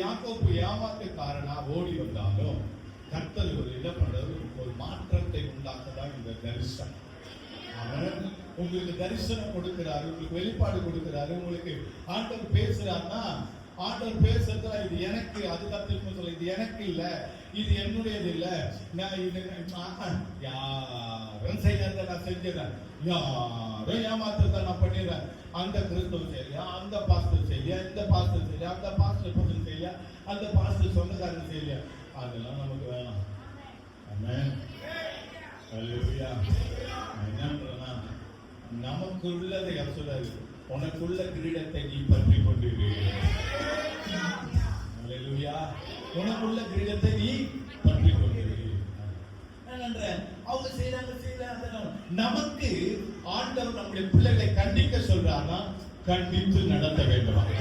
யாக்கோப்பு ஏமாத்துக்காரனா ஓடி வந்தாலும் கர்த்தர் ஒரு இடப்படுறது ஒரு மாற்றத்தை உண்டாக்கதான் இந்த தரிசனம். அவர் உங்களுக்கு தரிசனம் கொடுக்கிறாரு, உங்களுக்கு வெளிப்பாடு கொடுக்கிறாரு, உங்களுக்கு ஆண்டவர் பேசுறாருன்னா ஆண்டவர் பேசுறதுல இது எனக்கு, அது கத்துக்கணும் சொல்ல, இது எனக்கு இல்ல, இது என்னுடையது இல்ல, நான் இது யாரும் செய்யாத நான் செஞ்சிடறேன், யாரும் ஏமாற்றத்தை நான் பண்ணிடுறேன், அந்த கிறிஸ்தவ செய்யலையா, அந்த பாஸ்டர் செய்யலையா, இந்த பாஸ்டர் செய்யலையா, அந்த பாஸ்டர் பசங்க செய்யலையா, அந்த பாஸ்டர் சொந்தக்காரங்க செய்யலையா, அதெல்லாம் நமக்கு வேணாம். என்னன்றா நமக்கு உள்ளதை சொல்றாரு, உனக்குள்ள கிரீடத்தை நீ பற்றி கொண்டிரு. உனக்குள்ள கிரீடத்தை நீ பற்றி கொண்டிரு. அவங்க செய்யறாங்க. நமக்கு ஆண்டவர் நம்முடைய பிள்ளைகளை கண்டிக்க சொல்றாங்கன்னா கண்டித்து நடத்த வேண்டும்.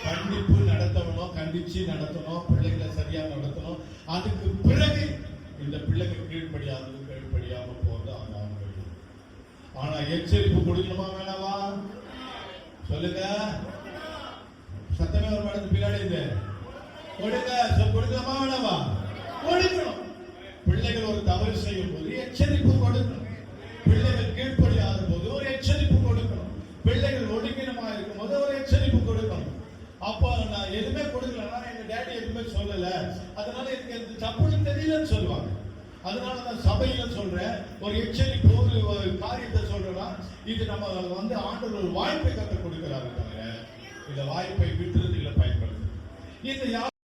கண்டிப்பு நடத்தணும், கண்டிச்சு நடத்தணும், பிள்ளைகளை சரியா நடத்தணும். அதுக்கு பிறகு இந்த பிள்ளைகள் கீழ்படியாம போறது ஆனா ஆனா எச்சரிப்பு கொடுக்கணுமா வேணாமா சொல்லுங்க. சத்தமே ஒரு மடத்து பின்னாடி கொடுக்கலாமா வேணாமா? கொடுக்கணும். பிள்ளைகள் ஒரு தவறு செய்யும் போது எச்சரிப்பு கொடுக்கணும். பிள்ளைகள் கீழ்படியாத போது ஒரு எச்சரிப்பு கொடுக்கணும். பிள்ளைகள் ஒடுங்கினமா இருக்கும் போது ஒரு எச்சரிப்பு கொடுக்கணும். அப்போ நான் எதுவுமே கொடுக்கலன்னா எங்க டேடி எதுவுமே சொல்லல, அதனால எனக்கு தப்புன்னு தெரியலன்னு சொல்லுவாங்க. அதனால நான் சபையில சொல்றேன், ஒரு எச்சரிப்பு ஒரு காரியத்தை சொல்றேன்னா இது நம்ம ஆண்டவர் ஒரு வாய்ப்பை கற்றுக் கொடுக்கிறாரு. இந்த வாய்ப்பை விட்டு பயன்படுத்து. இந்த